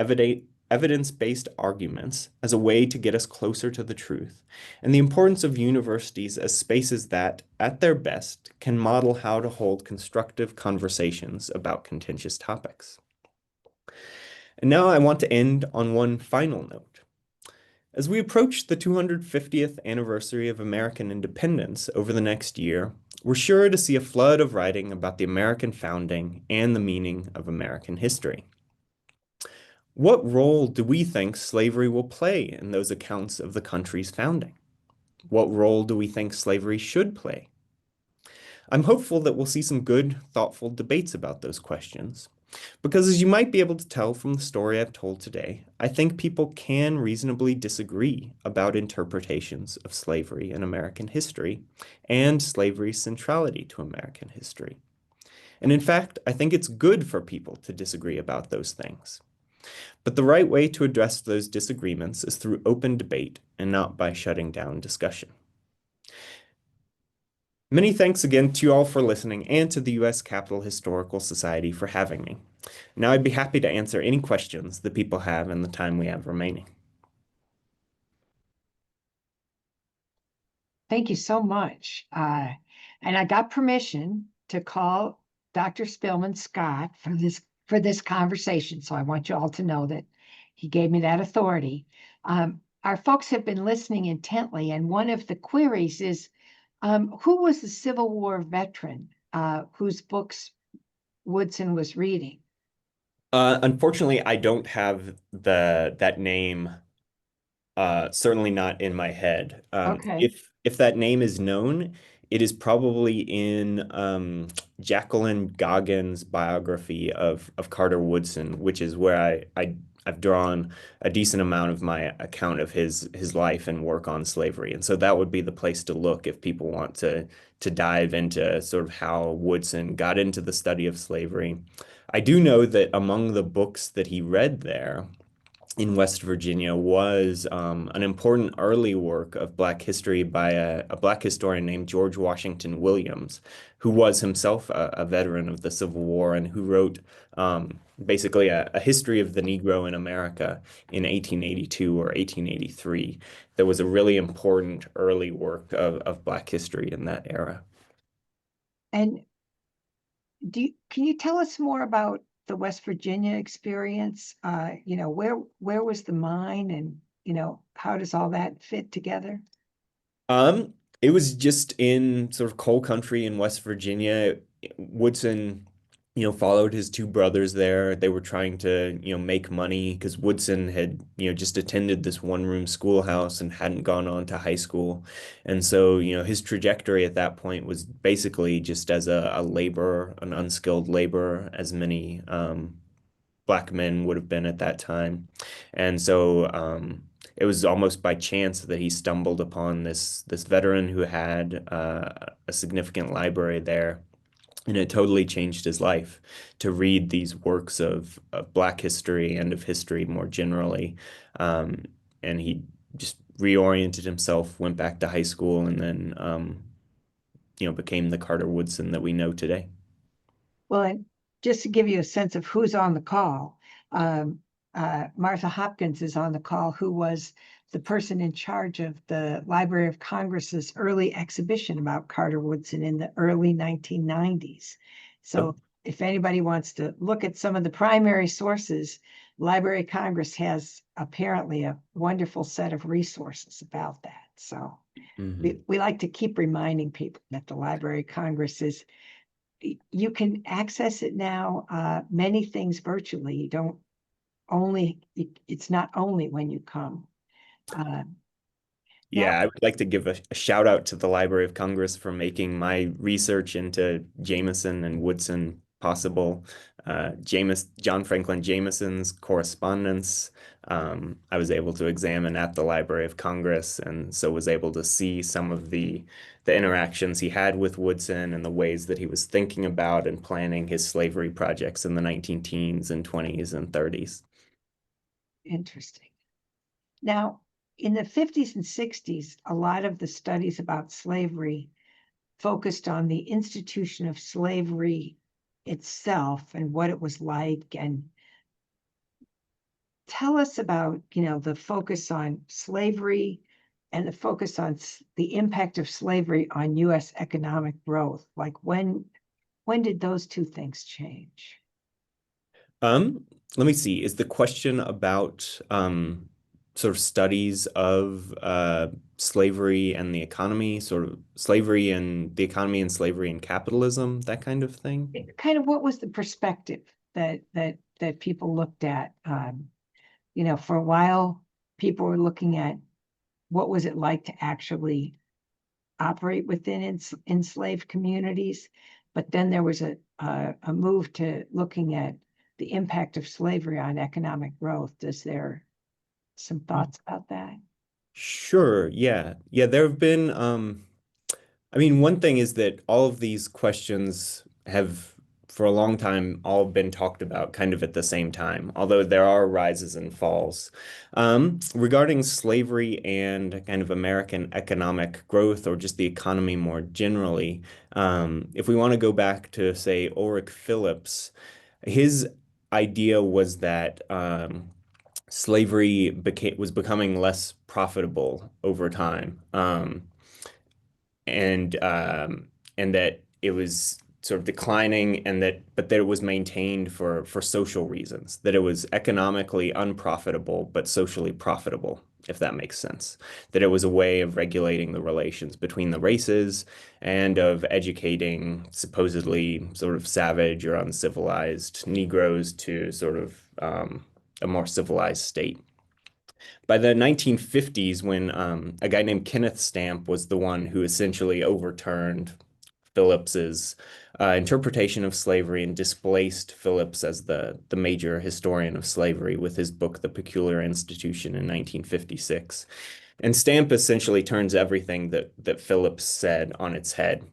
evidence-based arguments as a way to get us closer to the truth, and the importance of universities as spaces that, at their best, can model how to hold constructive conversations about contentious topics. And now I want to end on one final note. As we approach the 250th anniversary of American independence over the next year, we're sure to see a flood of writing about the American founding and the meaning of American history. What role do we think slavery will play in those accounts of the country's founding? What role do we think slavery should play? I'm hopeful that we'll see some good, thoughtful debates about those questions. Because as you might be able to tell from the story I've told today, I think people can reasonably disagree about interpretations of slavery in American history and slavery's centrality to American history. And in fact, I think it's good for people to disagree about those things. But the right way to address those disagreements is through open debate and not by shutting down discussion. Many thanks again to you all for listening and to the U.S. Capitol Historical Society for having me. Now I'd be happy to answer any questions that people have in the time we have remaining. Thank you so much. And I got permission to call Dr. Spillman Scott for this conversation. So I want you all to know that he gave me that authority. Our folks have been listening intently, and one of the queries is, who was the Civil War veteran whose books Woodson was reading? Unfortunately, I don't have that name, certainly not in my head. Okay. If that name is known, it is probably in Jacqueline Goggins' biography of Carter Woodson, which is where I've drawn a decent amount of my account of his life and work on slavery. And so that would be the place to look if people want to dive into sort of how Woodson got into the study of slavery. I do know that among the books that he read there in West Virginia was an important early work of Black history by a Black historian named George Washington Williams, who was himself a veteran of the Civil War and who wrote basically a history of the Negro in America in 1882 or 1883. That was a really important early work of Black history in that era. And can you tell us more about the West Virginia experience? Where was the mine, and how does all that fit together? Um, it was just in sort of coal country in West Virginia. Woodson, followed his two brothers there. They were trying to, make money because Woodson had, just attended this one-room schoolhouse and hadn't gone on to high school. And so, his trajectory at that point was basically just as a laborer, an unskilled laborer, as many Black men would have been at that time. And so it was almost by chance that he stumbled upon this veteran who had a significant library there. And it totally changed his life to read these works of Black history and of history more generally. Um, and he just reoriented himself, went back to high school, and then became the Carter Woodson that we know today. Well, and just to give you a sense of who's on the call, um, Martha Hopkins is on the call, who was the person in charge of the Library of Congress's early exhibition about Carter Woodson in the early 1990s. Oh, So if anybody wants to look at some of the primary sources, Library of Congress has apparently a wonderful set of resources about that. So mhm. we like to keep reminding people that the Library of Congress is, you can access it now, many things virtually. You don't only, it's not only when you come. Uh, Now, Yeah, I would like to give a shout out to the Library of Congress for making my research into Jameson and Woodson possible. John Franklin Jameson's correspondence, I was able to examine at the Library of Congress, and so was able to see some of the interactions he had with Woodson and the ways that he was thinking about and planning his slavery projects in the 19 teens and 20s and 30s. interesting. Now, in the 50s and 60s, a lot of the studies about slavery focused on the institution of slavery itself and what it was like. And tell us about, the focus on slavery and the focus on the impact of slavery on U.S. economic growth. Like when did those two things change? Let me see. Is the question about sort of studies of slavery and the economy, sort of slavery and the economy and slavery and capitalism, that kind of thing? Kind of what was the perspective that people looked at? For a while, people were looking at what was it like to actually operate within enslaved communities, but then there was a move to looking at the impact of slavery on economic growth. Is there some thoughts about that? Sure. Yeah. Yeah, there have been I mean, one thing is that all of these questions have, for a long time, all been talked about kind of at the same time, although there are rises and falls. Regarding slavery and kind of American economic growth or just the economy more generally, if we want to go back to, say, Ulrich Phillips, his idea was that slavery was becoming less profitable over time. And and that it was sort of declining and that but that it was maintained for social reasons, that it was economically unprofitable but socially profitable, if that makes sense, that it was a way of regulating the relations between the races and of educating supposedly sort of savage or uncivilized Negroes to sort of a more civilized state. By the 1950s, when a guy named Kenneth Stamp was the one who essentially overturned Phillips's interpretation of slavery and displaced Phillips as the major historian of slavery with his book, The Peculiar Institution, in 1956. And Stamp essentially turns everything that Phillips said on its head.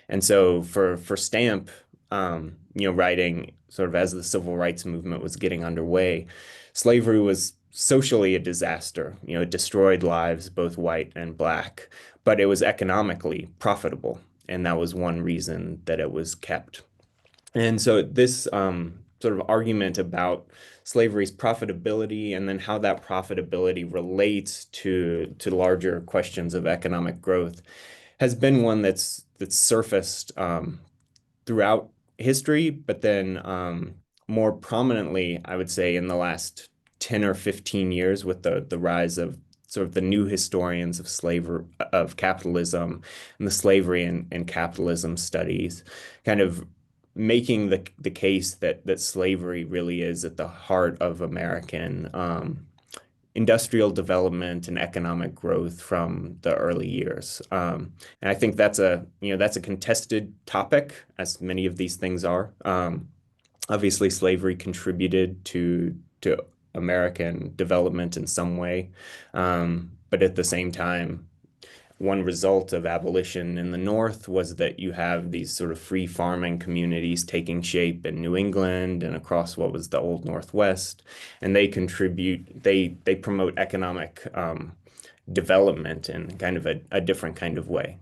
And so for Stamp, writing sort of as the civil rights movement was getting underway, slavery was socially a disaster. It destroyed lives, both white and black, but it was economically profitable. And that was one reason that it was kept. And so this sort of argument about slavery's profitability and then how that profitability relates to larger questions of economic growth has been one that's surfaced throughout history, but then more prominently, I would say, in the last 10 or 15 years with the rise of sort of the new historians of slavery, of capitalism, and the slavery and capitalism studies, kind of making the case that slavery really is at the heart of American industrial development and economic growth from the early years. And I think that's a contested topic, as many of these things are. Obviously, slavery contributed to American development in some way, but at the same time, one result of abolition in the North was that you have these sort of free farming communities taking shape in New England and across what was the old Northwest, and they promote economic development in kind of a different kind of way.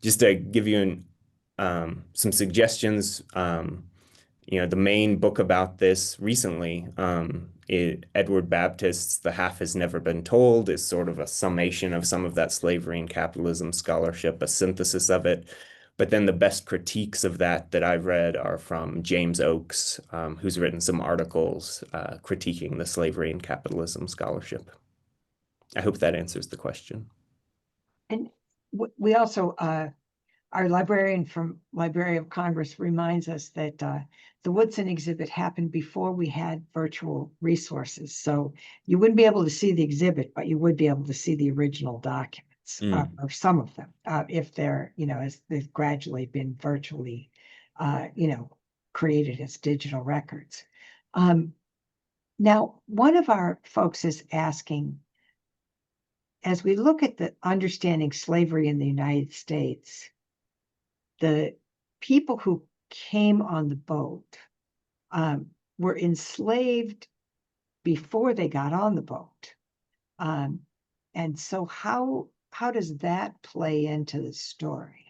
Just to give you some suggestions, the main book about this recently, Edward Baptist's The Half Has Never Been Told, is sort of a summation of some of that slavery and capitalism scholarship, a synthesis of it. But then the best critiques of that I've read are from James Oakes, who's written some articles critiquing the slavery and capitalism scholarship. I hope that answers the question. And we also, our librarian from Library of Congress reminds us that the Woodson exhibit happened before we had virtual resources. So you wouldn't be able to see the exhibit, but you would be able to see the original documents, or some of them, if they're, as they've gradually been virtually, created as digital records. Now, one of our folks is asking, as we look at the understanding slavery in the United States, the people who came on the boat were enslaved before they got on the boat. And so how does that play into the story?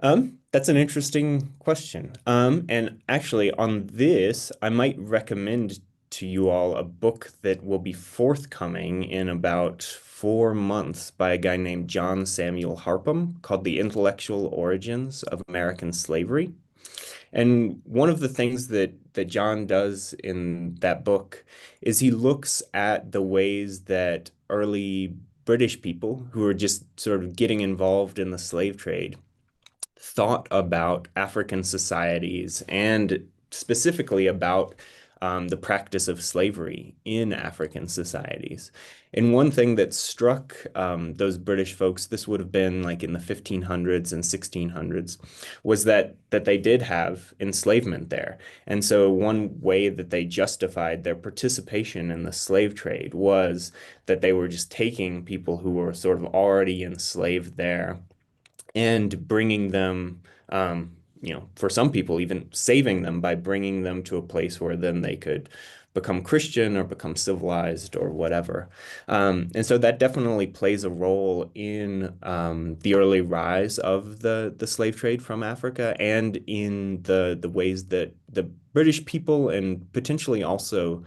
That's an interesting question. And actually on this, I might recommend to you all a book that will be forthcoming in about 4 months by a guy named John Samuel Harpham, called The Intellectual Origins of American Slavery. And one of the things that John does in that book is he looks at the ways that early British people who were just sort of getting involved in the slave trade thought about African societies and specifically about the practice of slavery in African societies. And one thing that struck those British folks, this would have been like in the 1500s and 1600s, was that they did have enslavement there. And so one way that they justified their participation in the slave trade was that they were just taking people who were sort of already enslaved there and bringing them, for some people, even saving them by bringing them to a place where then they could become Christian or become civilized or whatever. And so that definitely plays a role in the early rise of the slave trade from Africa and in the ways that the British people and potentially also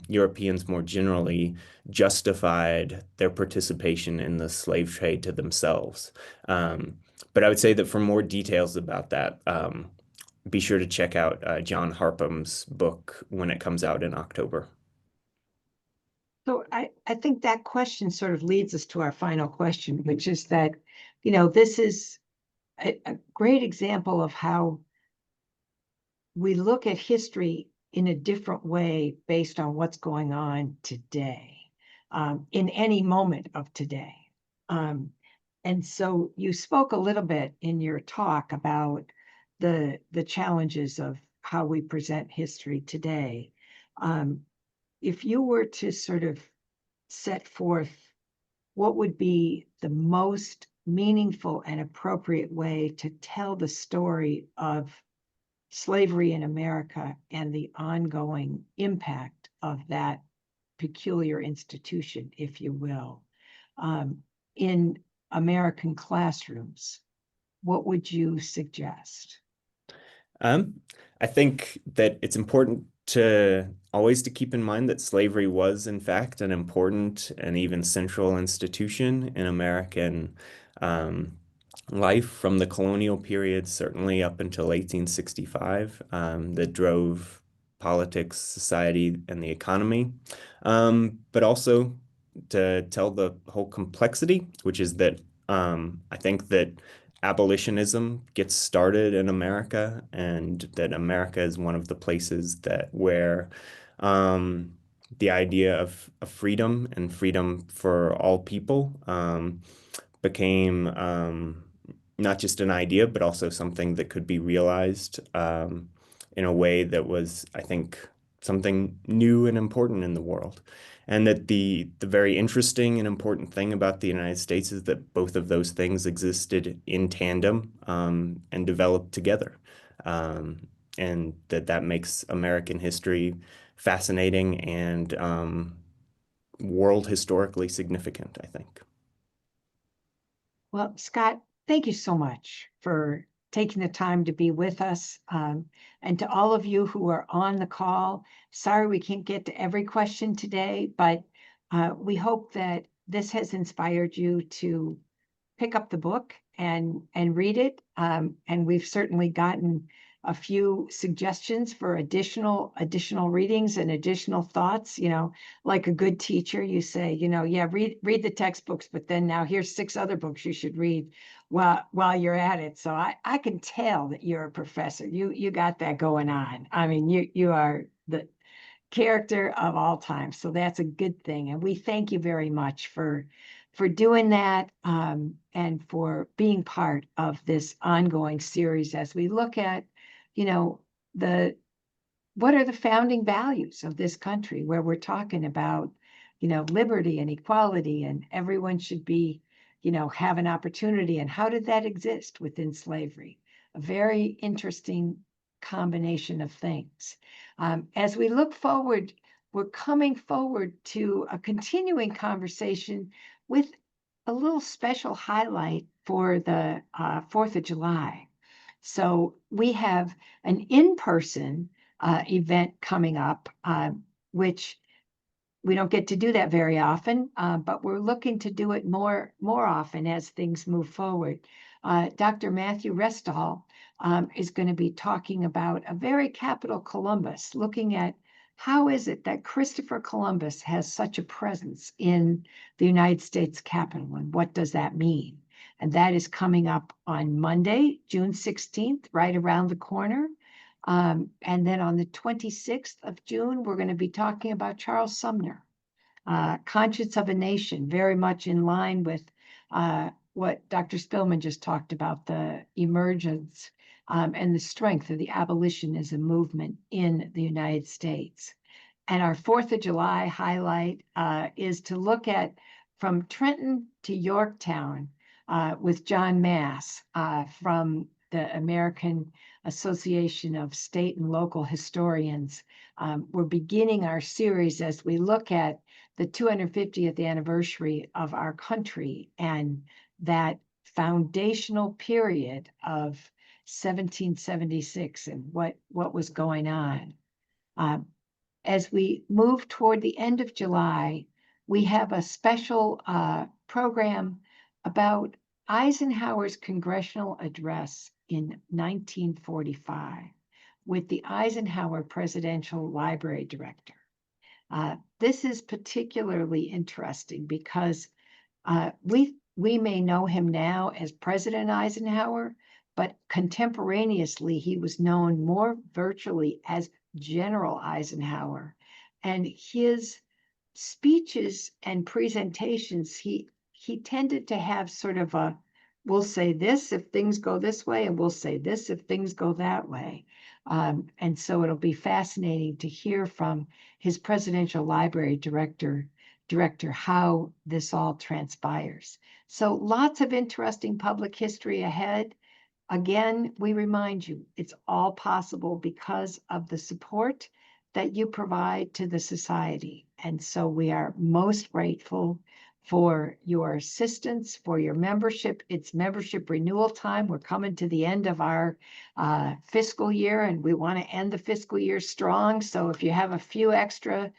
Europeans more generally justified their participation in the slave trade to themselves. But I would say that for more details about that, be sure to check out John Harpham's book when it comes out in October. So I think that question sort of leads us to our final question, which is that, this is a great example of how we look at history in a different way based on what's going on today, in any moment of today. And so you spoke a little bit in your talk about the challenges of how we present history today. If you were to sort of set forth what would be the most meaningful and appropriate way to tell the story of slavery in America and the ongoing impact of that peculiar institution, if you will, in American classrooms, what would you suggest? I think that it's important to always to keep in mind that slavery was, in fact, an important and even central institution in American life from the colonial period, certainly up until 1865, that drove politics, society, and the economy. But also to tell the whole complexity, which is that I think that abolitionism gets started in America, and that America is one of the places that where the idea of freedom and freedom for all people became not just an idea, but also something that could be realized in a way that was, I think, something new and important in the world. And that the very interesting and important thing about the United States is that both of those things existed in tandem and developed together. And that makes American history fascinating and world historically significant, I think. Well, Scott, thank you so much for taking the time to be with us. And to all of you who are on the call, sorry we can't get to every question today, but we hope that this has inspired you to pick up the book and read it. And we've certainly gotten a few suggestions for additional readings and additional thoughts. Like a good teacher, you say, yeah, read the textbooks, but then now here's 6 other books you should read while you're at it. So I can tell that you're a professor. You got that going on. I mean, you are the character of all time. So that's a good thing. And we thank you very much for doing that, and for being part of this ongoing series as we look at, what are the founding values of this country, where we're talking about, liberty and equality, and everyone should be, have an opportunity. And how did that exist within slavery? A very interesting combination of things. As we look forward, we're coming forward to a continuing conversation with a little special highlight for the 4th of July. So we have an in-person event coming up, which we don't get to do that very often, but we're looking to do it more often as things move forward. Dr. Matthew Restall is going to be talking about a very capital Columbus, looking at how is it that Christopher Columbus has such a presence in the United States Capitol, and what does that mean? And that is coming up on Monday, June 16th, right around the corner. And then on the 26th of June, we're going to be talking about Charles Sumner, Conscience of a Nation, very much in line with what Dr. Spillman just talked about, the emergence and the strength of the abolitionism movement in the United States. And our 4th of July highlight is to look at from Trenton to Yorktown with John Mass from the American Association of State and Local Historians. We're beginning our series as we look at the 250th anniversary of our country and that foundational period of 1776 and what was going on. As we move toward the end of July, we have a special program about Eisenhower's congressional address in 1945 with the Eisenhower Presidential Library Director. This is particularly interesting because we may know him now as President Eisenhower, but contemporaneously he was known more virtually as General Eisenhower. And his speeches and presentations, he tended to have sort of a, we'll say this if things go this way, and we'll say this if things go that way. And so it'll be fascinating to hear from his presidential library director how this all transpires. So lots of interesting public history ahead. Again, we remind you, it's all possible because of the support that you provide to the society. And so we are most grateful for your assistance, for your membership. It's membership renewal time. We're coming to the end of our fiscal year, and we want to end the fiscal year strong. So if you have a few extra,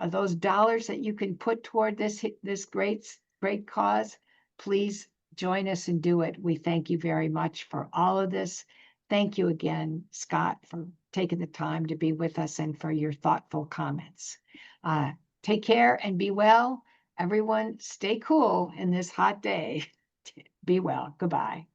those dollars that you can put toward this great cause, please join us and do it. We thank you very much for all of this. Thank you again, Scott, for taking the time to be with us and for your thoughtful comments. Take care and be well. Everyone, stay cool in this hot day. Be well. Goodbye.